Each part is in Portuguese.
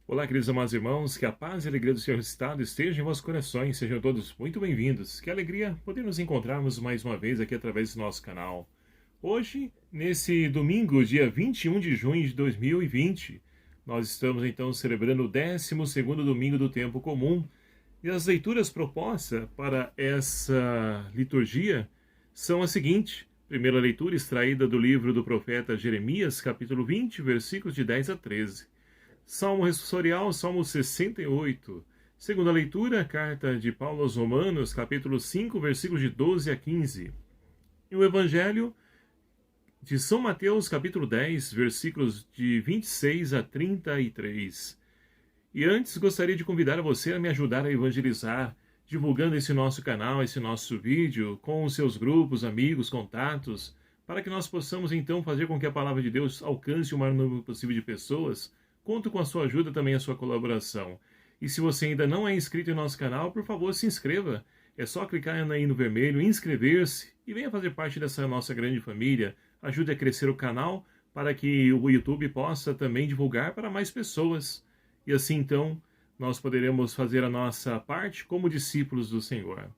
Olá, queridos amados irmãos, que a paz e a alegria do Senhor Estado estejam em vossos corações, sejam todos muito bem-vindos. Que alegria poder nos encontrarmos mais uma vez aqui através do nosso canal. Hoje, nesse domingo, dia 21 de junho de 2020, nós estamos então celebrando o 12º domingo do tempo comum, e as leituras propostas para essa liturgia são as seguintes. Primeira leitura extraída do livro do profeta Jeremias, capítulo 20, versículos de 10 a 13. Salmo responsorial, Salmo 68. Segunda leitura, carta de Paulo aos Romanos, capítulo 5, versículos de 12 a 15. E o Evangelho de São Mateus, capítulo 10, versículos de 26 a 33. E antes, gostaria de convidar você a me ajudar a evangelizar, divulgando esse nosso canal, esse nosso vídeo, com os seus grupos, amigos, contatos, para que nós possamos então fazer com que a palavra de Deus alcance o maior número possível de pessoas. Conto com a sua ajuda, também a sua colaboração. E se você ainda não é inscrito em nosso canal, por favor, se inscreva. É só clicar aí no vermelho, inscrever-se e venha fazer parte dessa nossa grande família. Ajude a crescer o canal para que o YouTube possa também divulgar para mais pessoas. E assim, então, nós poderemos fazer a nossa parte como discípulos do Senhor.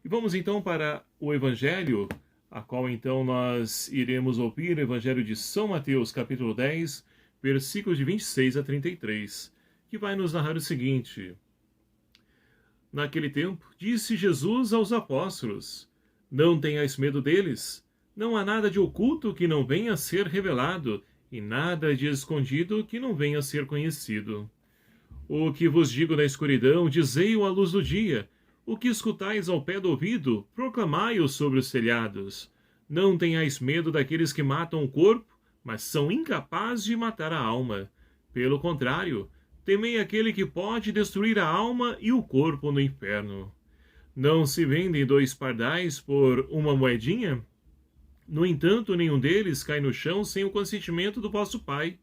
E vamos então para o Evangelho, a qual então nós iremos ouvir, o Evangelho de São Mateus, capítulo 10, versículos de 26 a 33, que vai nos narrar o seguinte. Naquele tempo, disse Jesus aos apóstolos: Não tenhais medo deles. Não há nada de oculto que não venha a ser revelado, e nada de escondido que não venha a ser conhecido. O que vos digo na escuridão, dizei-o à luz do dia. O que escutais ao pé do ouvido, proclamai-o sobre os telhados. Não tenhais medo daqueles que matam o corpo, mas são incapazes de matar a alma. Pelo contrário, temei aquele que pode destruir a alma e o corpo no inferno. Não se vendem 2 pardais por uma moedinha? No entanto, nenhum deles cai no chão sem o consentimento do vosso Pai.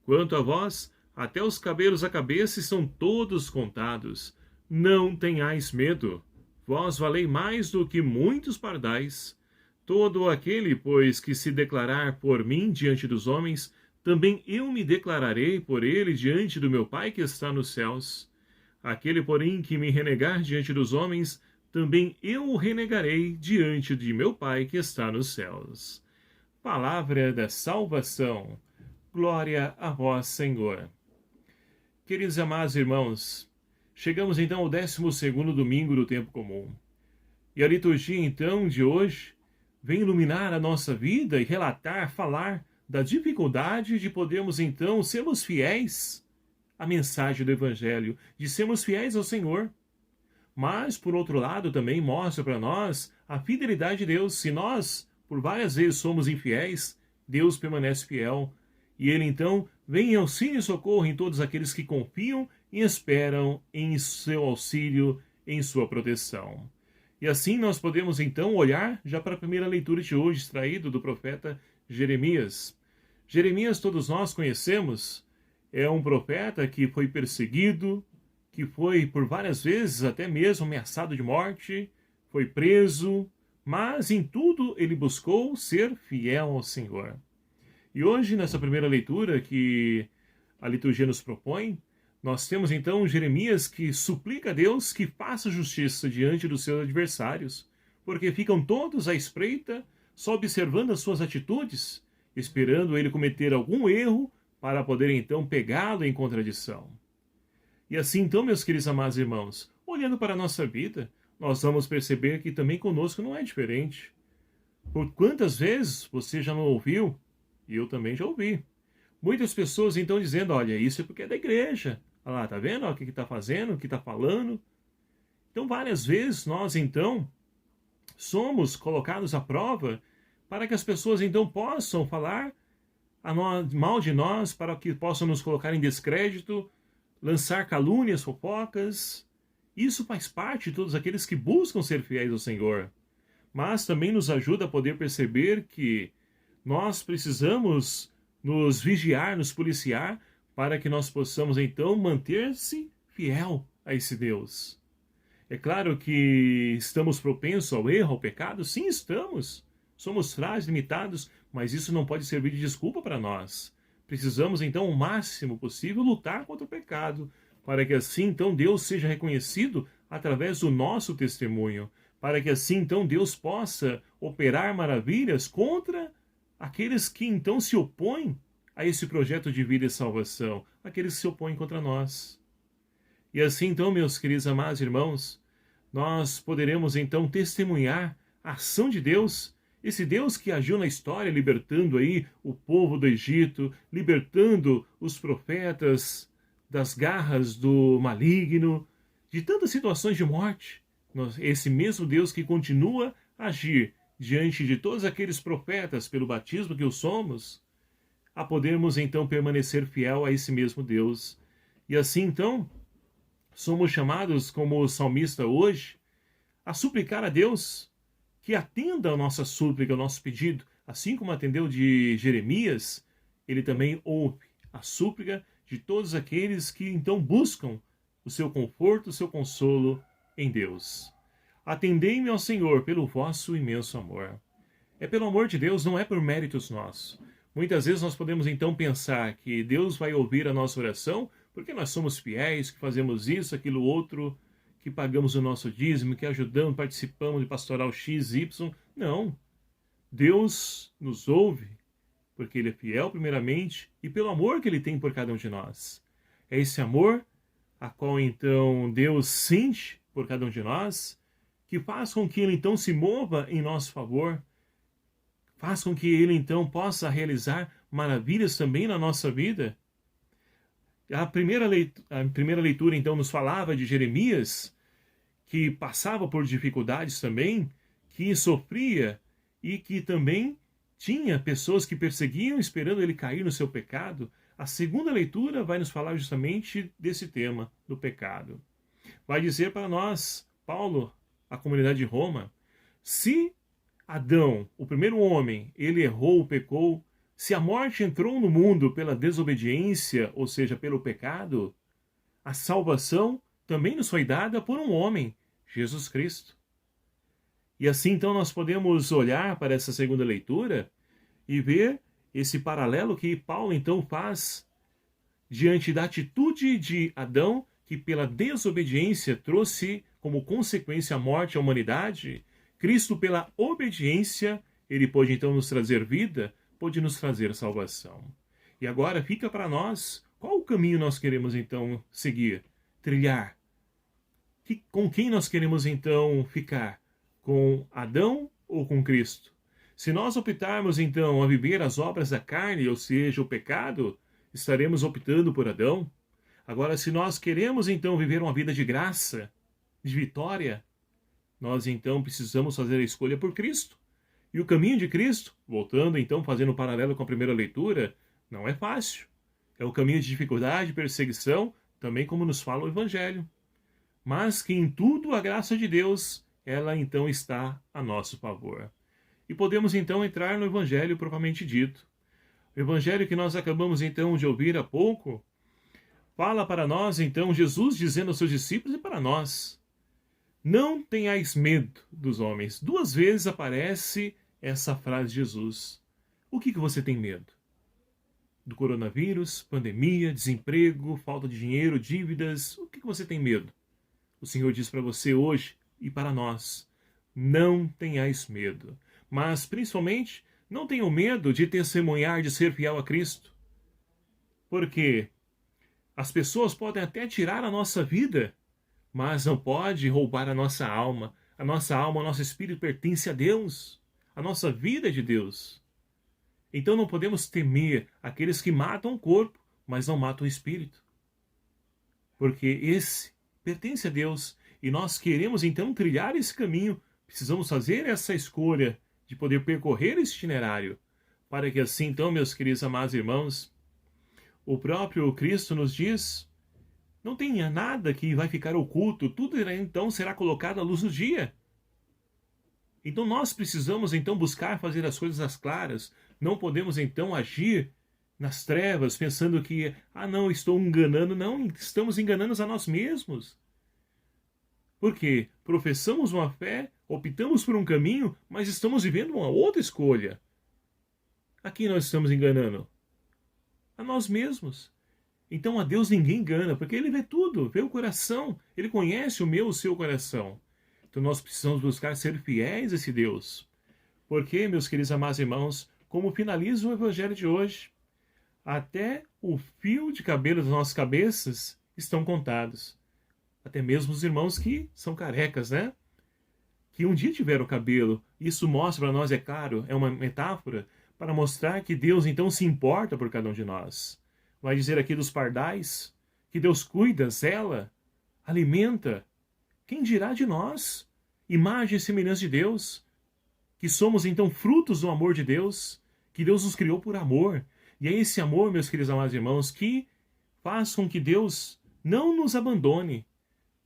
Quanto a vós, até os cabelos da cabeça estão todos contados. Não tenhais medo. Vós valei mais do que muitos pardais. Todo aquele, pois, que se declarar por mim diante dos homens, também eu me declararei por ele diante do meu Pai que está nos céus. Aquele, porém, que me renegar diante dos homens, também eu o renegarei diante de meu Pai que está nos céus. Palavra da salvação. Glória a vós, Senhor. Queridos e amados irmãos, chegamos então ao 12º domingo do tempo comum. E a liturgia, então, de hoje, vem iluminar a nossa vida e relatar, falar da dificuldade de podermos, então, sermos fiéis à mensagem do Evangelho, de sermos fiéis ao Senhor. Mas, por outro lado, também mostra para nós a fidelidade de Deus. Se nós, por várias vezes, somos infiéis, Deus permanece fiel. E Ele, então, vem em auxílio e socorro em todos aqueles que confiam e esperam em seu auxílio, em sua proteção. E assim nós podemos então olhar já para a primeira leitura de hoje, extraído do profeta Jeremias. Jeremias, todos nós conhecemos, é um profeta que foi perseguido, que foi por várias vezes até mesmo ameaçado de morte, foi preso, mas em tudo ele buscou ser fiel ao Senhor. E hoje, nessa primeira leitura que a liturgia nos propõe, nós temos então Jeremias que suplica a Deus que faça justiça diante dos seus adversários, porque ficam todos à espreita, só observando as suas atitudes, esperando ele cometer algum erro para poder então pegá-lo em contradição. E assim então, meus queridos amados irmãos, olhando para a nossa vida, nós vamos perceber que também conosco não é diferente. Por quantas vezes você já não ouviu, e eu também já ouvi, muitas pessoas então dizendo, olha, isso é porque é da igreja. Olha lá, tá vendo o que está fazendo, o que está falando? Então, várias vezes nós, então, somos colocados à prova para que as pessoas, então, possam falar mal de nós, para que possam nos colocar em descrédito, lançar calúnias, fofocas. Isso faz parte de todos aqueles que buscam ser fiéis ao Senhor. Mas também nos ajuda a poder perceber que nós precisamos nos vigiar, nos policiar, para que nós possamos, então, manter-se fiel a esse Deus. É claro que estamos propensos ao erro, ao pecado? Sim, estamos. Somos frágeis, limitados, mas isso não pode servir de desculpa para nós. Precisamos, então, o máximo possível, lutar contra o pecado, para que assim, então, Deus seja reconhecido através do nosso testemunho, para que assim, então, Deus possa operar maravilhas contra aqueles que, então, se opõem a esse projeto de vida e salvação, aqueles que se opõem contra nós. E assim, então, meus queridos amados irmãos, nós poderemos, então, testemunhar a ação de Deus, esse Deus que agiu na história, libertando aí o povo do Egito, libertando os profetas das garras do maligno, de tantas situações de morte. Esse mesmo Deus que continua a agir diante de todos aqueles profetas pelo batismo que o somos, a podermos então permanecer fiel a esse mesmo Deus. E assim então, somos chamados, como o salmista hoje, a suplicar a Deus que atenda a nossa súplica, ao nosso pedido, assim como atendeu de Jeremias, ele também ouve a súplica de todos aqueles que então buscam o seu conforto, o seu consolo em Deus. Atendei-me ao Senhor pelo vosso imenso amor. É pelo amor de Deus, não é por méritos nossos. Muitas vezes nós podemos então pensar que Deus vai ouvir a nossa oração porque nós somos fiéis, que fazemos isso, aquilo, outro, que pagamos o nosso dízimo, que ajudamos, participamos de pastoral X, Y. Não. Deus nos ouve porque Ele é fiel primeiramente e pelo amor que Ele tem por cada um de nós. É esse amor a qual então Deus sente por cada um de nós, que faz com que Ele então se mova em nosso favor, faz com que Ele então possa realizar maravilhas também na nossa vida. A primeira leitura então nos falava de Jeremias, que passava por dificuldades também, que sofria e que também tinha pessoas que perseguiam esperando ele cair no seu pecado. A segunda leitura vai nos falar justamente desse tema, do pecado. Vai dizer para nós, Paulo, a comunidade de Roma, se Adão, o primeiro homem, ele errou, pecou, se a morte entrou no mundo pela desobediência, ou seja, pelo pecado, a salvação também nos foi dada por um homem, Jesus Cristo. E assim então nós podemos olhar para essa segunda leitura e ver esse paralelo que Paulo então faz diante da atitude de Adão, que pela desobediência trouxe como consequência a morte à humanidade. Cristo, pela obediência, ele pôde então nos trazer vida, pôde nos trazer salvação. E agora fica para nós qual o caminho nós queremos então seguir, trilhar. Com quem nós queremos então ficar? Com Adão ou com Cristo? Se nós optarmos então a viver as obras da carne, ou seja, o pecado, estaremos optando por Adão. Agora, se nós queremos então viver uma vida de graça, de vitória, nós então precisamos fazer a escolha por Cristo. E o caminho de Cristo, voltando então, fazendo um paralelo com a primeira leitura, não é fácil. É o caminho de dificuldade, perseguição, também como nos fala o Evangelho. Mas que em tudo a graça de Deus, ela então está a nosso favor. E podemos então entrar no Evangelho propriamente dito. O Evangelho que nós acabamos então de ouvir há pouco, fala para nós então Jesus dizendo aos seus discípulos e para nós: não tenhais medo dos homens. 2 vezes aparece essa frase de Jesus. O que você tem medo? Do coronavírus, pandemia, desemprego, falta de dinheiro, dívidas? O que você tem medo? O Senhor diz para você hoje e para nós: não tenhais medo. Mas, principalmente, não tenham medo de testemunhar, de ser fiel a Cristo. Porque as pessoas podem até tirar a nossa vida, mas não pode roubar a nossa alma. A nossa alma, o nosso espírito pertence a Deus. A nossa vida é de Deus. Então não podemos temer aqueles que matam o corpo, mas não matam o espírito. Porque esse pertence a Deus. E nós queremos então trilhar esse caminho. Precisamos fazer essa escolha de poder percorrer esse itinerário. Para que assim então, meus queridos amados irmãos, o próprio Cristo nos diz: não tenha nada que vai ficar oculto, tudo então será colocado à luz do dia. Então nós precisamos então buscar fazer as coisas às claras. Não podemos então agir nas trevas pensando que, não, estou enganando. Não, estamos enganando a nós mesmos. Porque professamos uma fé, optamos por um caminho, mas estamos vivendo uma outra escolha. A quem nós estamos enganando? a nós mesmos. Então a Deus ninguém engana, porque Ele vê tudo, vê o coração, Ele conhece o meu, o seu coração. Então nós precisamos buscar ser fiéis a esse Deus. Porque, meus queridos amados irmãos, como finaliza o Evangelho de hoje, até o fio de cabelo das nossas cabeças estão contados. Até mesmo os irmãos que são carecas, né? Que um dia tiveram cabelo. Isso mostra para nós, é claro, é uma metáfora para mostrar que Deus então se importa por cada um de nós. Vai dizer aqui dos pardais que Deus cuida, zela, alimenta. Quem dirá de nós? Imagem e semelhança de Deus. Que somos então frutos do amor de Deus. Que Deus nos criou por amor. E é esse amor, meus queridos amados irmãos, que faz com que Deus não nos abandone.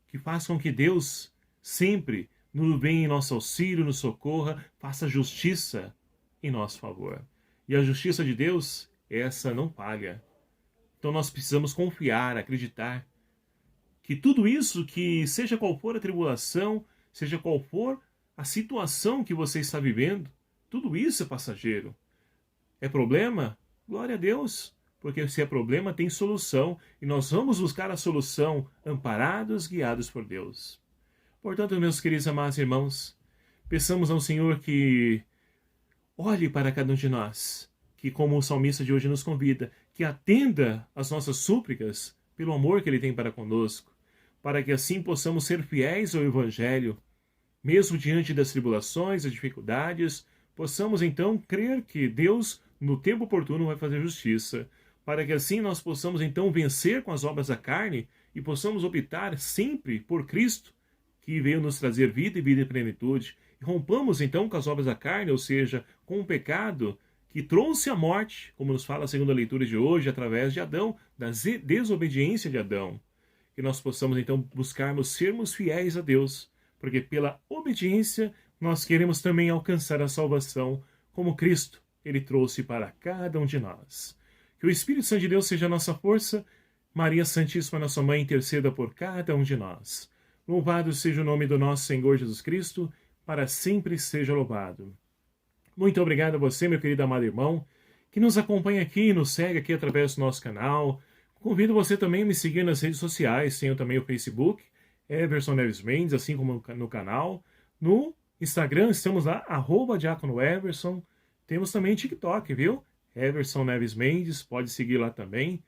Que faz com que Deus sempre nos venha em nosso auxílio, nos socorra, faça justiça em nosso favor. E a justiça de Deus, essa não paga. Então nós precisamos confiar, acreditar que tudo isso, que seja qual for a tribulação, seja qual for a situação que você está vivendo, tudo isso é passageiro. É problema? Glória a Deus, porque se é problema tem solução e nós vamos buscar a solução amparados, guiados por Deus. Portanto, meus queridos amados irmãos, peçamos ao Senhor que olhe para cada um de nós, que como o salmista de hoje nos convida, que atenda às nossas súplicas pelo amor que Ele tem para conosco, para que assim possamos ser fiéis ao Evangelho, mesmo diante das tribulações, das dificuldades, possamos então crer que Deus, no tempo oportuno, vai fazer justiça, para que assim nós possamos então vencer com as obras da carne e possamos optar sempre por Cristo, que veio nos trazer vida e vida em plenitude. E rompamos então com as obras da carne, ou seja, com o pecado que trouxe a morte, como nos fala a segunda leitura de hoje, através de Adão, da desobediência de Adão. Que nós possamos então buscarmos sermos fiéis a Deus, porque pela obediência nós queremos também alcançar a salvação, como Cristo, Ele trouxe para cada um de nós. Que o Espírito Santo de Deus seja a nossa força, Maria Santíssima, nossa Mãe, interceda por cada um de nós. Louvado seja o nome do nosso Senhor Jesus Cristo, para sempre seja louvado. Muito obrigado a você, meu querido amado irmão, que nos acompanha aqui e nos segue aqui através do nosso canal. Convido você também a me seguir nas redes sociais, tenho também o Facebook, Everson Neves Mendes, assim como no canal. No Instagram, estamos lá, @diáconoeverson. Temos também TikTok, viu? Everson Neves Mendes, pode seguir lá também.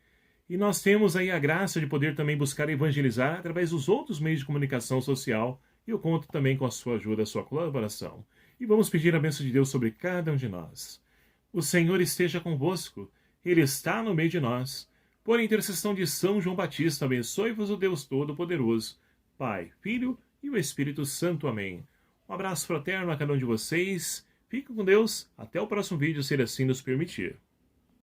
E nós temos aí a graça de poder também buscar evangelizar através dos outros meios de comunicação social. E eu conto também com a sua ajuda, a sua colaboração. E vamos pedir a bênção de Deus sobre cada um de nós. O Senhor esteja convosco, Ele está no meio de nós. Por intercessão de São João Batista, abençoe-vos o Deus Todo-Poderoso, Pai, Filho e o Espírito Santo. Amém. Um abraço fraterno a cada um de vocês. Fique com Deus. Até o próximo vídeo, se Ele assim nos permitir.